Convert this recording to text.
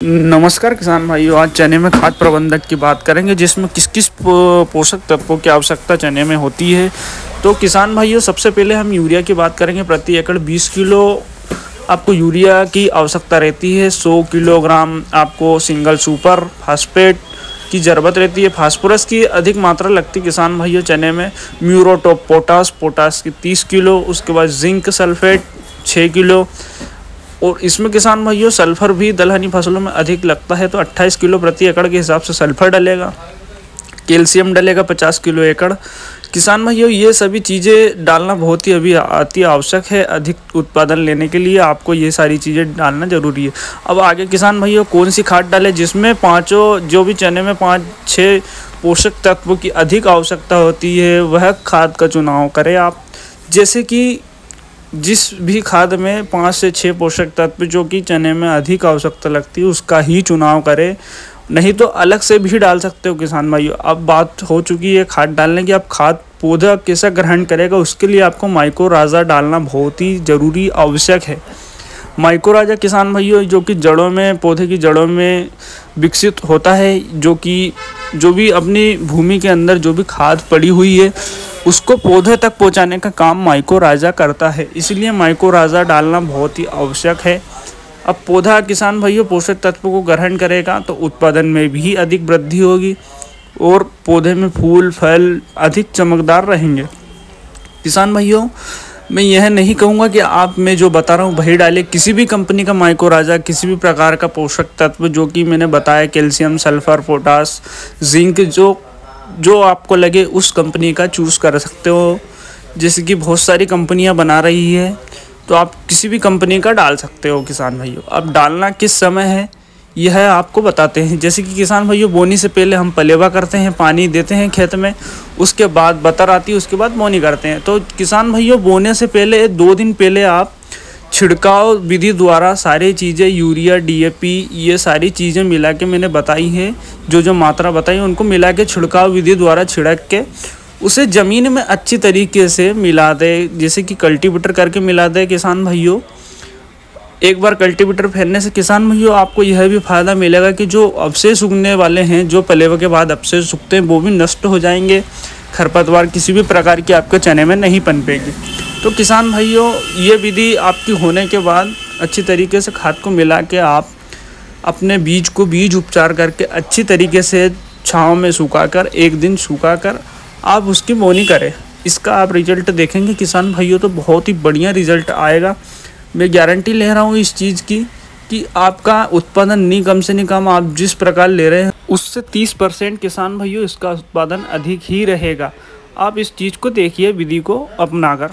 नमस्कार किसान भाइयों, आज चने में खाद प्रबंधक की बात करेंगे जिसमें किस किस पोषक तत्वों की आवश्यकता चने में होती है। तो किसान भाइयों, सबसे पहले हम यूरिया की बात करेंगे। प्रति एकड़ 20 किलो आपको यूरिया की आवश्यकता रहती है। 100 किलोग्राम आपको सिंगल सुपर फास्फेट की ज़रूरत रहती है। फास्फोरस की अधिक मात्रा लगती है किसान भाइयों चने में। म्यूरोटॉप पोटास की 30 किलो, उसके बाद जिंक सल्फेट 6 किलो। और इसमें किसान भाइयों सल्फर भी दलहनी फसलों में अधिक लगता है, तो 28 किलो प्रति एकड़ के हिसाब से सल्फर डलेगा। कैल्शियम डलेगा 50 किलो एकड़। किसान भाइयों, ये सभी चीज़ें डालना बहुत ही अभी अति आवश्यक है। अधिक उत्पादन लेने के लिए आपको ये सारी चीज़ें डालना ज़रूरी है। अब आगे किसान भाइयों कौन सी खाद डालें जिसमें पाँचों जो भी चने में 5-6 पोषक तत्वों की अधिक आवश्यकता होती है, वह खाद का चुनाव करें आप। जैसे कि जिस भी खाद में 5 से 6 पोषक तत्व जो कि चने में अधिक आवश्यकता लगती है उसका ही चुनाव करें, नहीं तो अलग से भी डाल सकते हो किसान भाइयों। अब बात हो चुकी है खाद डालने की। अब खाद पौधा कैसा ग्रहण करेगा उसके लिए आपको माइक्रोराजा डालना बहुत ही ज़रूरी आवश्यक है। माइक्रोराजा किसान भाइयों जो कि जड़ों में, पौधे की जड़ों में विकसित होता है, जो भी अपनी भूमि के अंदर जो भी खाद पड़ी हुई है उसको पौधे तक पहुंचाने का काम माइक्रोराजा करता है। इसलिए माइक्रोराजा डालना बहुत ही आवश्यक है। अब पौधा किसान भाइयों पोषक तत्वों को ग्रहण करेगा तो उत्पादन में भी अधिक वृद्धि होगी और पौधे में फूल फल अधिक चमकदार रहेंगे। किसान भाइयों, मैं यह नहीं कहूँगा कि आप मैं जो बता रहा हूँ वही डालें। किसी भी कंपनी का माइक्रोराजा, किसी भी प्रकार का पोषक तत्व जो कि मैंने बताया, कैल्शियम, सल्फर, पोटास, जिंक, जो आपको लगे उस कंपनी का चूज़ कर सकते हो। जैसे कि बहुत सारी कंपनियां बना रही है, तो आप किसी भी कंपनी का डाल सकते हो किसान भाइयों। अब डालना किस समय है यह आपको बताते हैं। जैसे कि किसान भाइयों बोनी से पहले हम पलेवा करते हैं, पानी देते हैं खेत में, उसके बाद बतर आती है, उसके बाद बोनी करते हैं। तो किसान भाइयों बोने से पहले 2 दिन पहले आप छिड़काव विधि द्वारा सारी चीज़ें, यूरिया, डीएपी, ये सारी चीज़ें मिला के मैंने बताई हैं, जो मात्रा बताई उनको मिला के छिड़काव विधि द्वारा छिड़क के उसे ज़मीन में अच्छी तरीके से मिला दे। जैसे कि कल्टीवेटर करके मिला दे किसान भाइयों। एक बार कल्टीवेटर फेरने से किसान भाइयों आपको यह भी फ़ायदा मिलेगा कि जो अवशेष उगने वाले हैं, जो पलेवा के बाद अवशेष उगते हैं, वो भी नष्ट हो जाएंगे। खरपतवार किसी भी प्रकार की आपके चने में नहीं पनपेगी। तो किसान भाइयों, ये विधि आपकी होने के बाद अच्छी तरीके से खाद को मिला के आप अपने बीज उपचार करके अच्छी तरीके से छाँव में सुखाकर, 1 दिन सुखाकर आप उसकी बोनी करें। इसका आप रिजल्ट देखेंगे किसान भाइयों तो बहुत ही बढ़िया रिजल्ट आएगा। मैं गारंटी ले रहा हूँ इस चीज़ की कि आपका उत्पादन नहीं कम से नहीं कम आप जिस प्रकार ले रहे हैं उससे 30% किसान भाइयों इसका उत्पादन अधिक ही रहेगा। आप इस चीज़ को देखिए, विधि को अपनाकर।